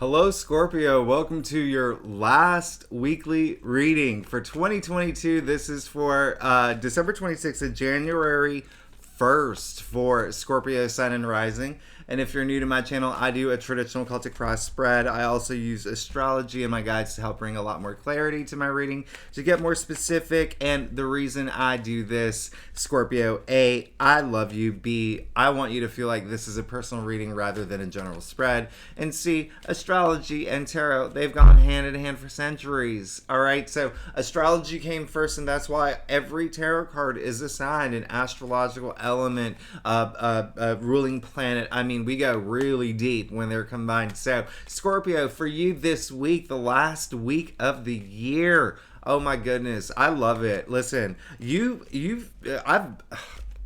Hello, Scorpio. Welcome to your last weekly reading for 2022. This is for December 26th to January 1st for Scorpio Sun and Rising. And if you're new to my channel, I do a traditional Celtic cross spread. I also use astrology in my guides to help bring a lot more clarity to my reading, to get more specific. And the reason I do this, Scorpio, A, I love you. B, I want you to feel like this is a personal reading rather than a general spread. And C, astrology and tarot, they've gone hand in hand for centuries. All right, so astrology came first, and that's why every tarot card is assigned an astrological element, a ruling planet. I mean, we go really deep when they're combined. So, Scorpio, for you this week, the last week of the year. Oh my goodness, I love it. Listen,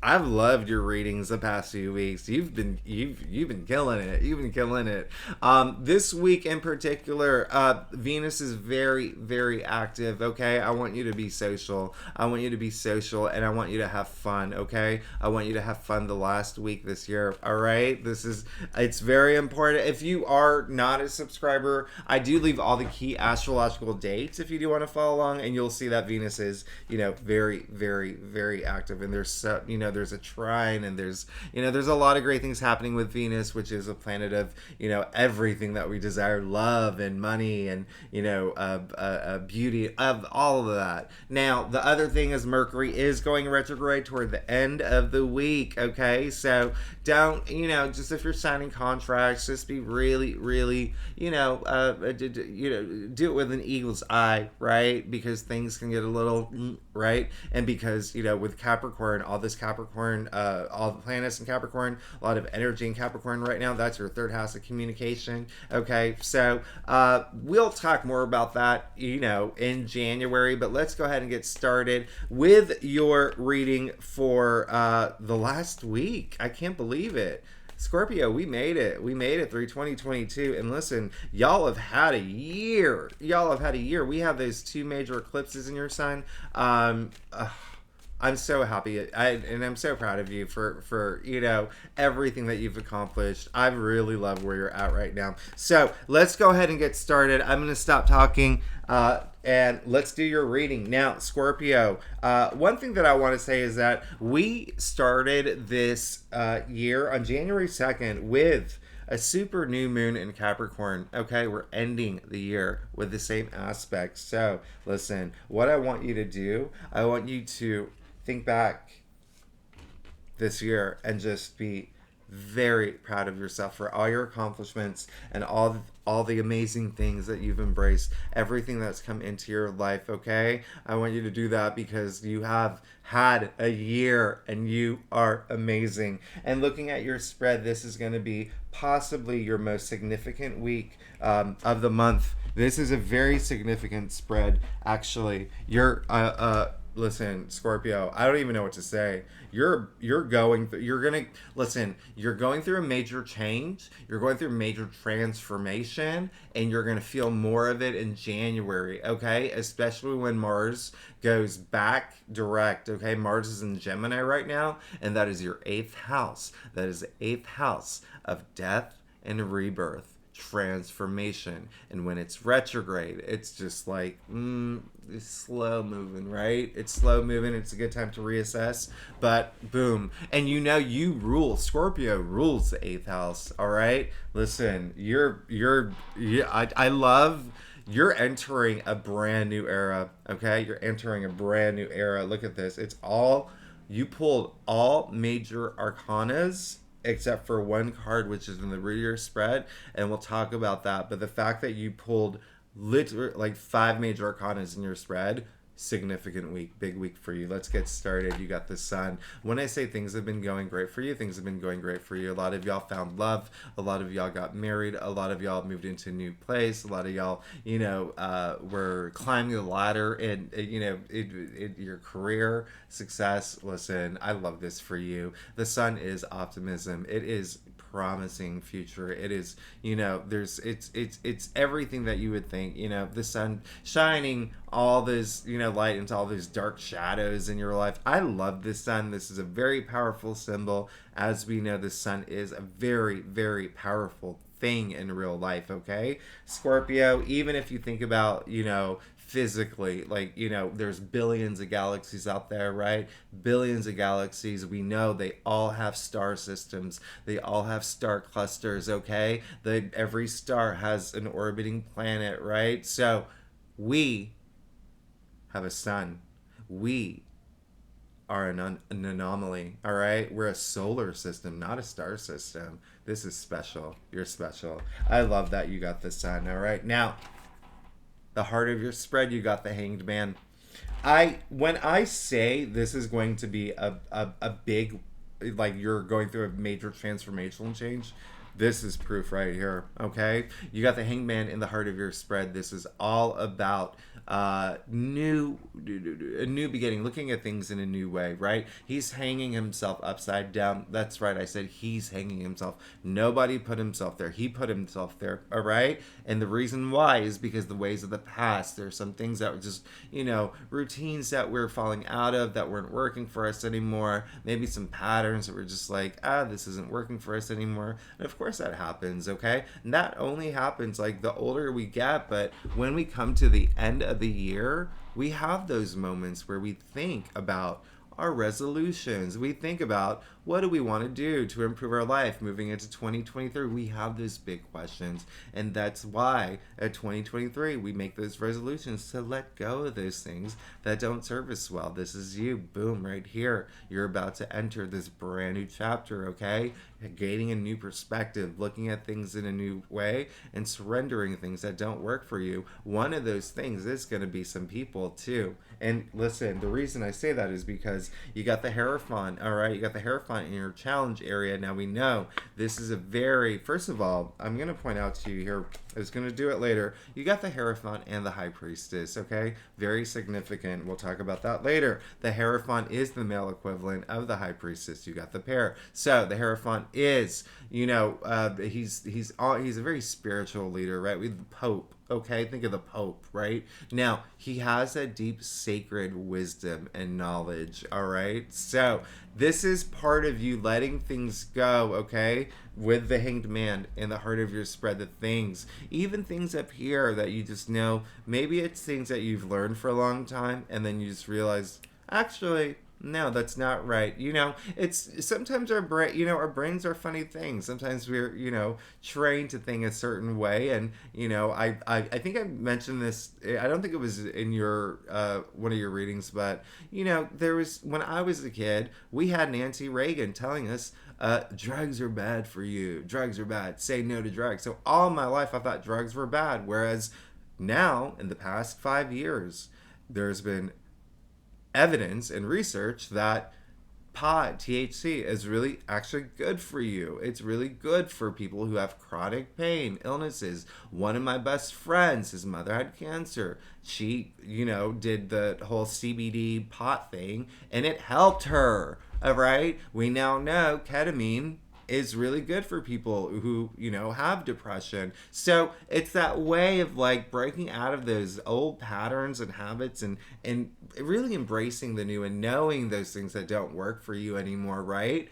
I've loved your readings the past few weeks. You've been killing it. You've been killing it. This week in particular, Venus is very, very active. Okay, I want you to be social. I want you to be social, and I want you to have fun. Okay, I want you to have fun the last week this year. All right, it's very important. If you are not a subscriber, I do leave all the key astrological dates if you do want to follow along, and you'll see that Venus is, very, very, very active, and there's a trine, and there's a lot of great things happening with Venus, which is a planet of everything that we desire, love and money and beauty, of all of that. Now the other thing is Mercury is going retrograde toward the end of the week. Okay, so don't just if you're signing contracts, just be really, really do it with an eagle's eye, right? Because things can get a little right, and because with Capricorn, all the planets in Capricorn, a lot of energy in Capricorn right now. That's your third house of communication. Okay, so we'll talk more about that in January, but let's go ahead and get started with your reading for the last week. I can't believe it. Scorpio, we made it. We made it through 2022. And listen, y'all have had a year. We have those two major eclipses in your sign. I'm so happy, and I'm so proud of you for everything that you've accomplished. I really love where you're at right now. So let's go ahead and get started. I'm going to stop talking, and let's do your reading now, Scorpio. One thing that I want to say is that we started this year on January 2nd with a super new moon in Capricorn. Okay, we're ending the year with the same aspect. So listen, what I want you to do, I want you to think back this year and just be very proud of yourself for all your accomplishments and all the amazing things that you've embraced, everything that's come into your life. Okay, I want you to do that because you have had a year and you are amazing. And looking at your spread, this is going to be possibly your most significant week of the month. This is a very significant spread, actually. Listen, Scorpio, I don't even know what to say. You're going through a major change. You're going through a major transformation, and you're going to feel more of it in January, okay? Especially when Mars goes back direct, okay? Mars is in Gemini right now, and that is your 8th house. That is the 8th house of death and rebirth, transformation. And when it's retrograde, it's just like it's slow moving, right? It's slow moving. It's a good time to reassess, but boom. And you rule. Scorpio rules the 8th house. All right, listen, I love, you're entering a brand new era. Okay, you're entering a brand new era. Look at this. You pulled all major arcanas except for one card, which is in the reader spread, and we'll talk about that. But the fact that you pulled literally like 5 major arcanas in your spread, significant week, big week for you. Let's get started. You got the sun. When I say things have been going great for you, things have been going great for you. A lot of y'all found love. A lot of y'all got married. A lot of y'all moved into a new place. A lot of y'all, were climbing the ladder and, your career success. Listen, I love this for you. The sun is optimism. It is promising future. It is, it's everything that you would think, the sun shining all this, light into all these dark shadows in your life. I love the sun. This is a very powerful symbol. As we know, the sun is a very, very powerful thing in real life, okay? Scorpio, even if you think about, physically, like, there's billions of galaxies out there, right? Billions of galaxies. We know they all have star systems. They all have star clusters, okay? Every star has an orbiting planet, right? So we have a sun. We are an anomaly, all right? We're a solar system, not a star system. This is special. You're special. I love that you got the sun, all right? Now, the heart of your spread, you got the Hanged Man. When I say this is going to be a big, like, you're going through a major transformational change, this is proof right here, okay? You got the Hanged Man in the heart of your spread. This is all about a new beginning, looking at things in a new way, right? He's hanging himself upside down. That's right, I said he's hanging himself. Nobody put himself there. He put himself there, all right? And the reason why is because the ways of the past, there's some things that were just, routines that we're falling out of, that weren't working for us anymore. Maybe some patterns that we're just like, this isn't working for us anymore. And of course that happens, okay? And that only happens like the older we get, but when we come to the end of the year, we have those moments where we think about our resolutions. We think about what do we want to do to improve our life moving into 2023. We have those big questions, and that's why at 2023 we make those resolutions to let go of those things that don't serve us well. This is you, boom, right here. You're about to enter this brand new chapter, okay? Gaining a new perspective, looking at things in a new way, and surrendering things that don't work for you. One of those things is going to be some people too. And listen, the reason I say that is because you got the Hierophant, all right? You got the Hierophant in your challenge area. Now we know this is a very, first of all, I'm going to point out to you here, I was going to do it later. You got the Hierophant and the High Priestess, okay? Very significant. We'll talk about that later. The Hierophant is the male equivalent of the High Priestess. You got the pair. So the Hierophant is, he's a very spiritual leader, right? With the Pope. Okay, think of the Pope, right? Now, he has a deep sacred wisdom and knowledge, all right? So, this is part of you letting things go, okay? With the Hanged Man in the heart of your spread, the things, even things up here that you just know, maybe it's things that you've learned for a long time, and then you just realize, actually, no, that's not right. It's sometimes our our brains are funny things. Sometimes we're, trained to think a certain way. And, I think I mentioned this. I don't think it was in your, one of your readings, but, there was, when I was a kid, we had Nancy Reagan telling us, drugs are bad for you. Drugs are bad. Say no to drugs. So all my life, I thought drugs were bad. Whereas now, in the past 5 years, there's been evidence and research that pot, THC, is really actually good for you. It's really good for people who have chronic pain, illnesses. One of my best friends, his mother had cancer. She, did the whole CBD pot thing, and it helped her. All right? We now know ketamine is really good for people who, have depression. So it's that way of like breaking out of those old patterns and habits and really embracing the new and knowing those things that don't work for you anymore, right?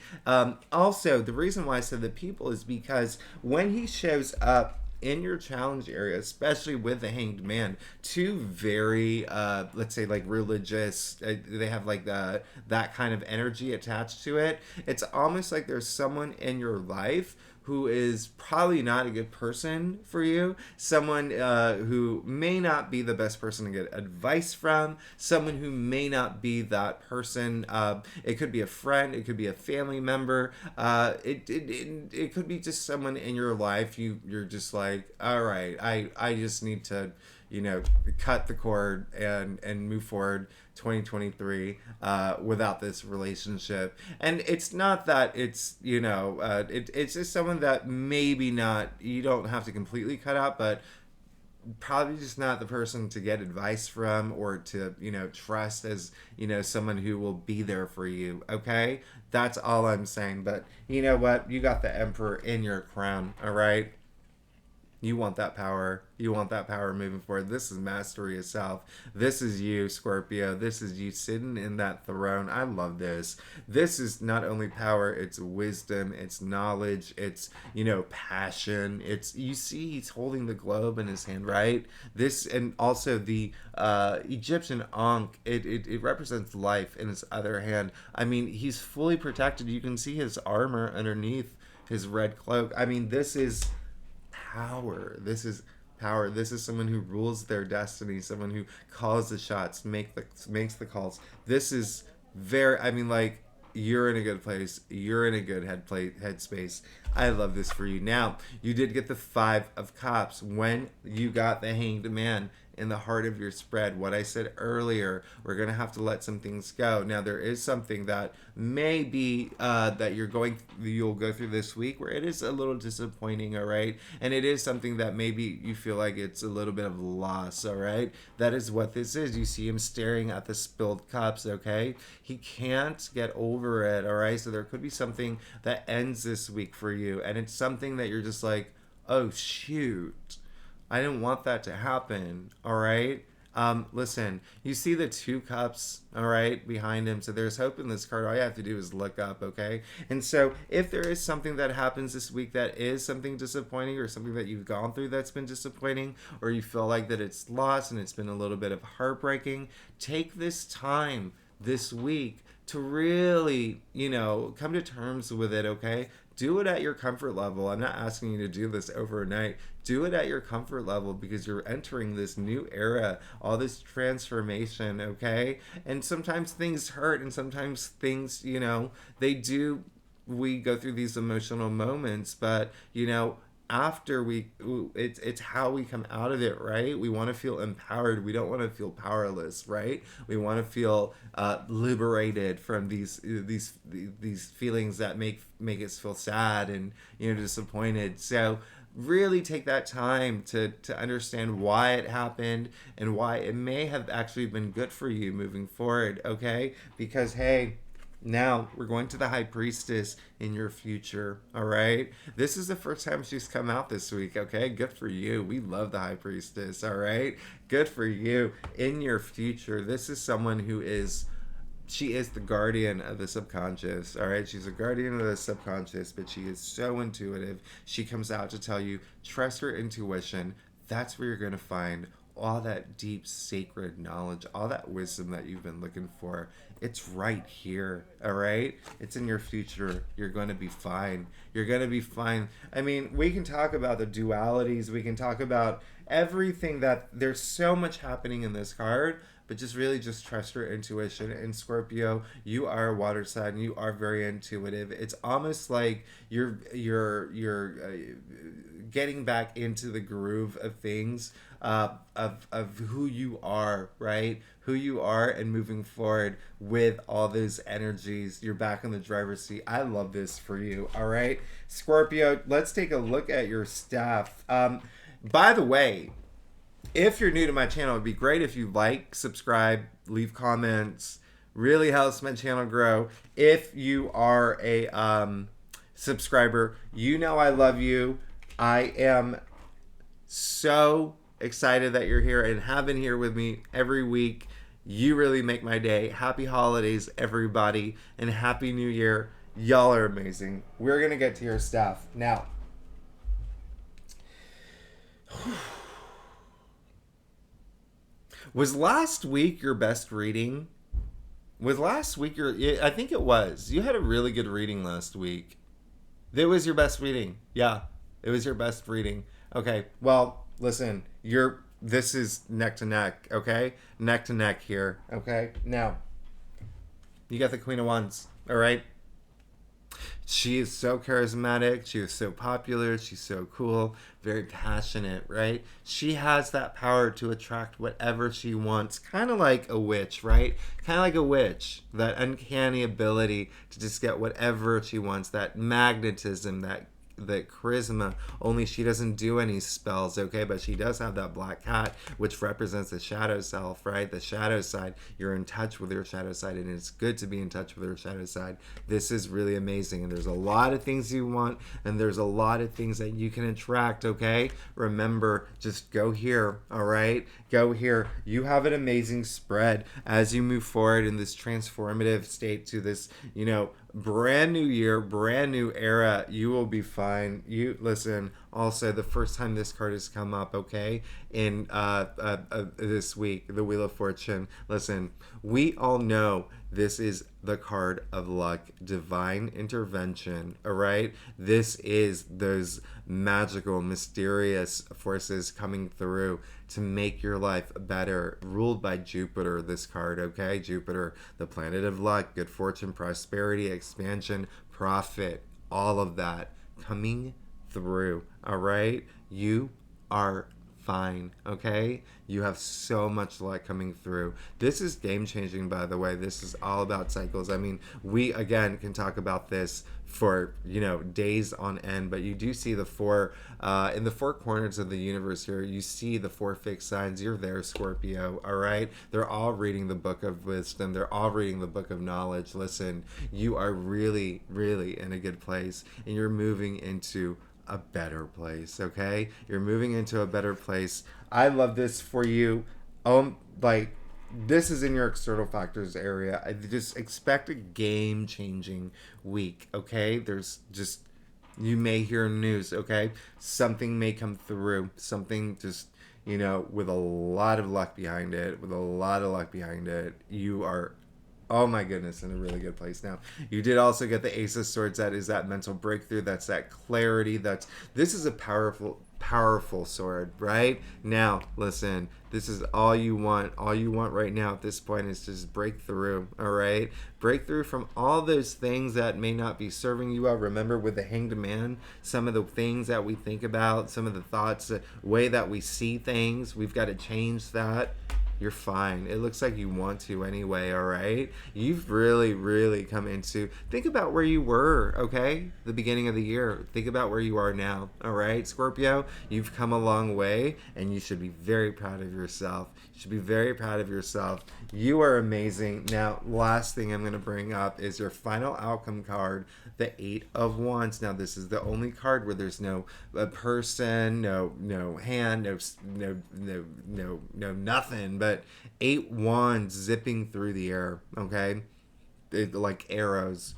Also, the reason why I said the people is because when he shows up in your challenge area, especially with the Hanged Man, two very let's say like religious, they have like that kind of energy attached to it. It's almost like there's someone in your life who is probably not a good person for you, someone who may not be the best person to get advice from, someone who may not be that person. It could be a friend, it could be a family member, it could be just someone in your life. You're just like, all right, I just need to cut the cord and move forward 2023 without this relationship. And it's not that it's it's just someone that maybe not, you don't have to completely cut out, but probably just not the person to get advice from or to trust as someone who will be there for you. Okay, that's all I'm saying. But you know what, you got the Emperor in your crown, all right? You want that power. You want that power moving forward. This is mastery of self. This is you, Scorpio. This is you sitting in that throne. I love this. This is not only power, it's wisdom, it's knowledge, it's, passion. It's, you see, he's holding the globe in his hand, right? This, and also the Egyptian Ankh, it represents life in his other hand. I mean, he's fully protected. You can see his armor underneath his red cloak. I mean, this is power. This is power. This is someone who rules their destiny, someone who calls the shots, makes the calls. This is very, I mean, like, you're in a good place. You're in a good headspace. I love this for you. Now, you did get the 5 of Cups when you got the Hanged Man in the heart of your spread. What I said earlier, we're going to have to let some things go. Now, there is something that may be that you'll go through this week where it is a little disappointing, all right? And it is something that maybe you feel like it's a little bit of loss, all right? That is what this is. You see him staring at the spilled cups, okay? He can't get over it, all right? So there could be something that ends this week for you, and it's something that you're just like, oh, shoot. I didn't want that to happen, all right? Listen, you see the 2 cups, all right, behind him. So there's hope in this card. All you have to do is look up, okay? And so if there is something that happens this week that is something disappointing, or something that you've gone through that's been disappointing, or you feel like that it's lost and it's been a little bit of heartbreaking, take this time this week to really, come to terms with it, okay? Do it at your comfort level. I'm not asking you to do this overnight. Do it at your comfort level, because you're entering this new era, all this transformation, okay? And sometimes things hurt, and sometimes things, we go through these emotional moments, but, after it's how we come out of it, right? We want to feel empowered. We don't want to feel powerless, right? We want to feel liberated from these feelings that make us feel sad and disappointed. So really take that time to understand why it happened and why it may have actually been good for you moving forward, okay? Because hey, now we're going to the High Priestess in your future, all right? This is the first time she's come out this week, okay? Good for you. We love the High Priestess, all right? Good for you. In your future, this is someone she is the guardian of the subconscious, all right? She's a guardian of the subconscious, but she is so intuitive. She comes out to tell you, trust her intuition. That's where you're going to find all that deep sacred knowledge, all that wisdom that you've been looking for. It's right here, all right? It's in your future. You're going to be fine. You're going to be fine. I mean, we can talk about the dualities. We can talk about everything there's so much happening in this card, but just trust your intuition. And Scorpio, you are a water sign. You are very intuitive. It's almost like you're getting back into the groove of things, of who you are, right? Who you are, and moving forward with all those energies. You're back in the driver's seat. I love this for you, all right? Scorpio, let's take a look at your staff. By the way, if you're new to my channel, it'd be great if you like, subscribe, leave comments. Really helps my channel grow. If you are a subscriber, I love you. I am so excited that you're here and have been here with me every week. You really make my day. Happy holidays, everybody, and Happy New Year. Y'all are amazing. We're going to get to your stuff now. Was last week your best reading? Was last week I think it was. You had a really good reading last week. It was your best reading. Yeah, it was your best reading. Okay, well, listen, this is neck to neck, okay? Neck to neck here, okay? Now, you got the Queen of Wands, all right? She is so charismatic. She is so popular. She's so cool. Very passionate, right? She has that power to attract whatever she wants. Kind of like a witch, right? Kind of like a witch. That uncanny ability to just get whatever she wants. That magnetism, that the charisma, only she doesn't do any spells, okay? But she does have that black cat, which represents the shadow self, right? The shadow side. You're in touch with your shadow side, and it's good to be in touch with your shadow side. This is really amazing, and there's a lot of things you want, and there's a lot of things that you can attract, okay? Remember, just go here, all right? Go here. You have an amazing spread as you move forward in this transformative state to this, brand new year, brand new era. You will be fine. You listen. Also, the first time this card has come up, okay, in this week, the Wheel of Fortune. Listen, we all know this is the card of luck, divine intervention. All right, this is those magical, mysterious forces coming through to make your life better, ruled by Jupiter, this card, okay? Jupiter, the planet of luck, good fortune, prosperity, expansion, profit, all of that coming through, all right? You are fine, okay? You have so much luck coming through. This is game changing, by the way. This is all about cycles. I mean, we again can talk about this for days on end, but you do see the four in the four corners of the universe here. You see the four fixed signs. You're there, Scorpio, all right? They're all reading the book of wisdom. They're all reading the book of knowledge. Listen, you are really, really in a good place, and you're moving into a better place, okay? You're moving into a better place. I love this for you. This is in your external factors area. I just expect a game-changing week, okay? You may hear news, okay? Something may come through. Something just, with a lot of luck behind it. You are, oh my goodness, in a really good place. Now, you did also get the Ace of Swords. That is that mental breakthrough. That's that clarity. This is a powerful sword, right? Now, listen, this is all you want. All you want right now at this point is just break through, all right? Break through from all those things that may not be serving you well. Remember, with the Hanged Man, some of the things that we think about, some of the thoughts, the way that we see things, we've got to change that. You're fine. It looks like you want to anyway, all right? You've really, really come into... Think about where you were, okay? The beginning of the year. Think about where you are now, all right, Scorpio? You've come a long way, and you should be very proud of yourself. You should be very proud of yourself. You are amazing. Now, last thing I'm going to bring up is your final outcome card, the Eight of Wands. Now, this is the only card where there's no person, no hand, no nothing, but 8 wands zipping through the air, okay? Like arrows.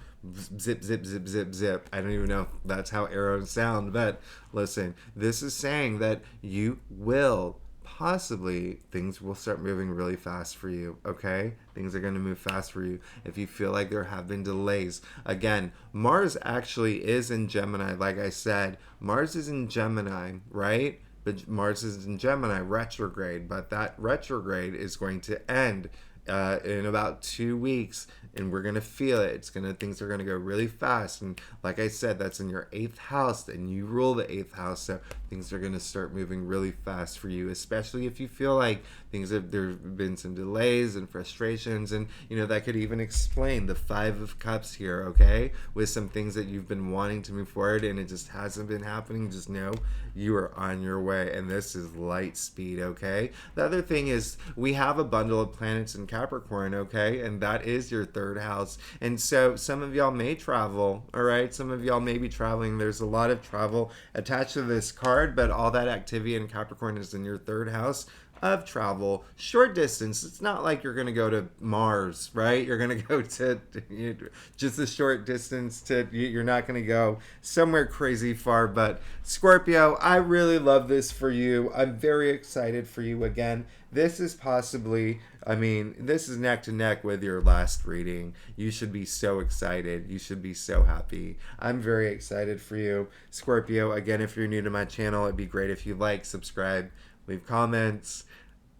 Zip, zip, zip, zip, zip. I don't even know if that's how arrows sound, but listen, this is saying that you will possibly, things will start moving really fast for you, okay? Things are going to move fast for you. If you feel like there have been delays, again, Mars actually is in Gemini. Like I said, Mars is in Gemini, right? But Mars is in Gemini retrograde, but that retrograde is going to end in about 2 weeks, and we're gonna feel it. Things are gonna go really fast, and like I said, that's in your 8th house, and you rule the 8th house, so things are gonna start moving really fast for you, especially if you feel like there's been some delays and frustrations, and that could even explain the 5 of Cups here, okay, with some things that you've been wanting to move forward and it just hasn't been happening. Just know you are on your way, and this is light speed, okay? The other thing is we have a bundle of planets in Capricorn, okay, and that is your 3rd house, and so some of y'all may travel, all right? Some of y'all may be traveling. There's a lot of travel attached to this card, but all that activity in Capricorn is in your 3rd house of travel, short distance. It's not like you're going to go to Mars, right? You're going to go to just a short distance. You're not going to go somewhere crazy far. But Scorpio, I really love this for you. I'm very excited for you again. This is possibly, this is neck to neck with your last reading. You should be so excited. You should be so happy. I'm very excited for you, Scorpio. Again, if you're new to my channel, it'd be great if you like, subscribe, leave comments.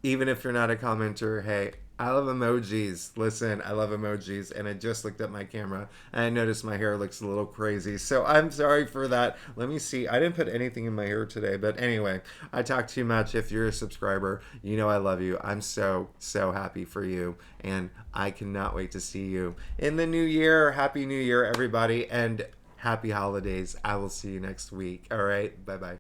Even if you're not a commenter, hey, I love emojis. Listen, I love emojis. And I just looked at my camera and I noticed my hair looks a little crazy. So I'm sorry for that. Let me see. I didn't put anything in my hair today. But anyway, I talk too much. If you're a subscriber, you know I love you. I'm so happy for you. And I cannot wait to see you in the new year. Happy New Year, everybody. And Happy holidays. I will see you next week. All right. Bye bye.